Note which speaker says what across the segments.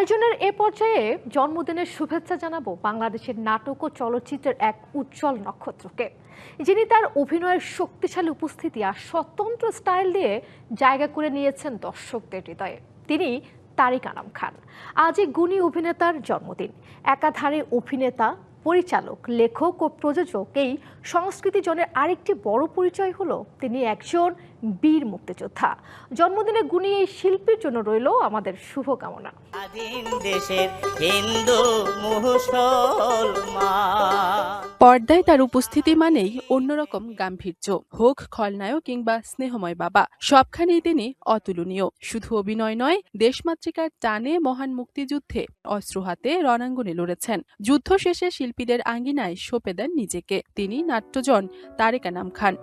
Speaker 1: আয়োজনের এ পর্যায়ে জন্মদিনের শুভেচ্ছা জানাবো বাংলাদেশের নাটক ও চলচ্চিত্রের এক উজ্জ্বল নক্ষত্রকে, যিনি তার অভিনয়ের শক্তিশালী উপস্থিতি আর স্বতন্ত্র স্টাইল দিয়ে জায়গা করে নিয়েছেন দর্শকদের হৃদয়ে। তিনি তারিক আনাম খান। আজ এই গুণী অভিনেতার জন্মদিন। একাধারে অভিনেতা, পরিচালক, লেখক ও প্রযোজক এই সংস্কৃতি জনের আরেকটি বড় পরিচয় হলো তিনি একজন বীর মুক্তিযোদ্ধা। জন্মদিনে গুণী এই শিল্পীর জন্য রইল আমাদের শুভকামনা।
Speaker 2: পর্দায় তার উপস্থিতি মানেই অন্যরকম গাম্ভীর্য, হোক খলনায়ক কিংবা স্নেহময় বাবা, সবখানেই তিনি অতুলনীয়। শুধু অভিনয় নয়, দেশমাতৃকার টানে মহান মুক্তিযুদ্ধে অস্ত্র হাতে রণাঙ্গনে লড়েছেন। যুদ্ধ শেষে শিল্পীদের আঙ্গিনায় সঁপে দেন নিজেকে। তিনি নাট্যজন তারিক আনাম খান।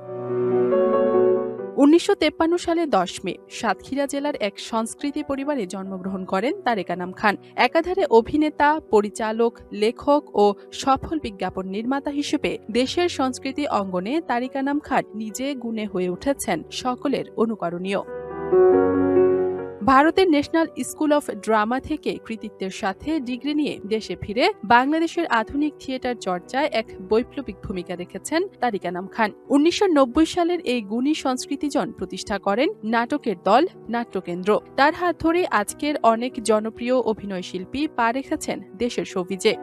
Speaker 2: 1953 সালে 10 মে সাতক্ষীরা জেলার এক সংস্কৃতি পরিবারে জন্মগ্রহণ করেন তারিক আনাম খান। একাধারে অভিনেতা, পরিচালক, লেখক ও সফল বিজ্ঞাপন নির্মাতা হিসেবে দেশের সংস্কৃতি অঙ্গনে তারিক আনাম খান নিজে গুণে হয়ে উঠেছেন সকলের অনুকরণীয়। ভারতের ন্যাশনাল স্কুল অফ ড্রামা থেকে কৃতিত্বের সাথে ডিগ্রি নিয়ে দেশে ফিরে বাংলাদেশের আধুনিক থিয়েটার চর্চায় এক বৈপ্লবিক ভূমিকা রেখেছেন তারিক আনাম খান। 1990 সালের এই গুণী সংস্কৃতিজন প্রতিষ্ঠা করেন নাটকের দল নাট্যকেন্দ্র। তার হাত ধরে আজকের অনেক জনপ্রিয় অভিনয় শিল্পী পা রেখেছেন দেশের শোবিজে।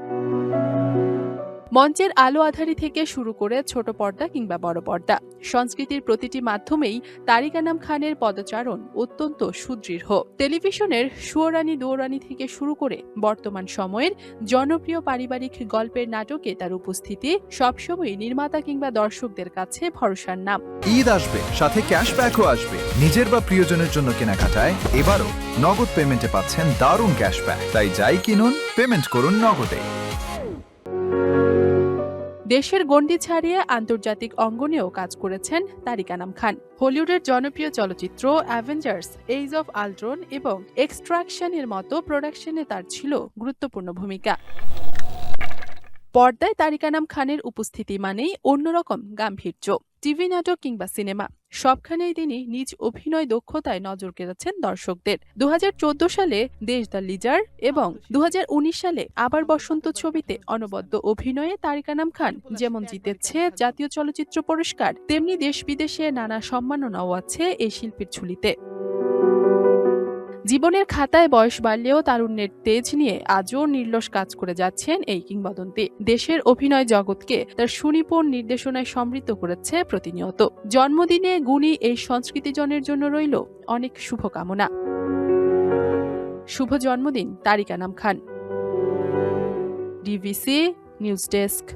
Speaker 2: মঞ্চের আলো আঁধারি থেকে শুরু করে ছোট পর্দা কিংবা বড় পর্দা, সংস্কৃতির প্রতিটি মাধ্যমেই তারিক আনাম খানের পদচারণ অত্যন্ত সুদৃঢ়। টেলিভিশনের সুয়োরানী দৌরানী থেকে শুরু করে বর্তমান সময়ের জনপ্রিয় পারিবারিক গল্পের নাটকে তার উপস্থিতি সবসময় নির্মাতা কিংবা দর্শকদের কাছে ভরসার নাম।
Speaker 3: ঈদ আসবে, সাথে ক্যাশব্যাকও আসবে। নিজের বা প্রিয়জনের জন্য কেনাকাটায় এবারও নগদ পেমেন্টে পাচ্ছেন দারুণ ক্যাশব্যাক। তাই যাই কিনুন, পেমেন্ট করুন নগদে।
Speaker 2: দেশের গণ্ডি ছাড়িয়ে আন্তর্জাতিক অঙ্গনেও কাজ করেছেন তারিক আনাম খান। হলিউডের জনপ্রিয় চলচ্চিত্র অ্যাভেঞ্জার্স, এজ অফ আল্ট্রন এবং এক্সট্রাকশনের মতো প্রোডাকশনে তার ছিল গুরুত্বপূর্ণ ভূমিকা। পর্দায় তারিক আনাম খানের উপস্থিতি মানেই অন্যরকম গাম্ভীর্য। টিভি নাটক কিংবা সিনেমা, সবখানেই তিনি নিজ অভিনয় দক্ষতায় নজর কেড়েছেন দর্শকদের। 2014 সালে দেশ দ্য লিজার এবং 2019 সালে আবার বসন্ত ছবিতে অনবদ্য অভিনয়ে তারিক আনাম খান যেমন জিতেছে জাতীয় চলচ্চিত্র পুরস্কার, তেমনি দেশ বিদেশে নানা সম্মাননাও আছে এই শিল্পীর ঝুলিতে। জীবনের খাতায় বয়স বাড়লেও তারুণ্যের তেজ নিয়ে আজও নির্লস কাজ করে যাচ্ছেন এই কিংবদন্তি। দেশের অভিনয় জগৎকে তার সুনিপুণ নির্দেশনায় সমৃদ্ধ করেছে প্রতিনিয়ত। জন্মদিনে গুণী এই সংস্কৃতিজনের জন্য রইল অনেক শুভকামনা। শুভ জন্মদিন Tariq Anam Khan. DVC news desk.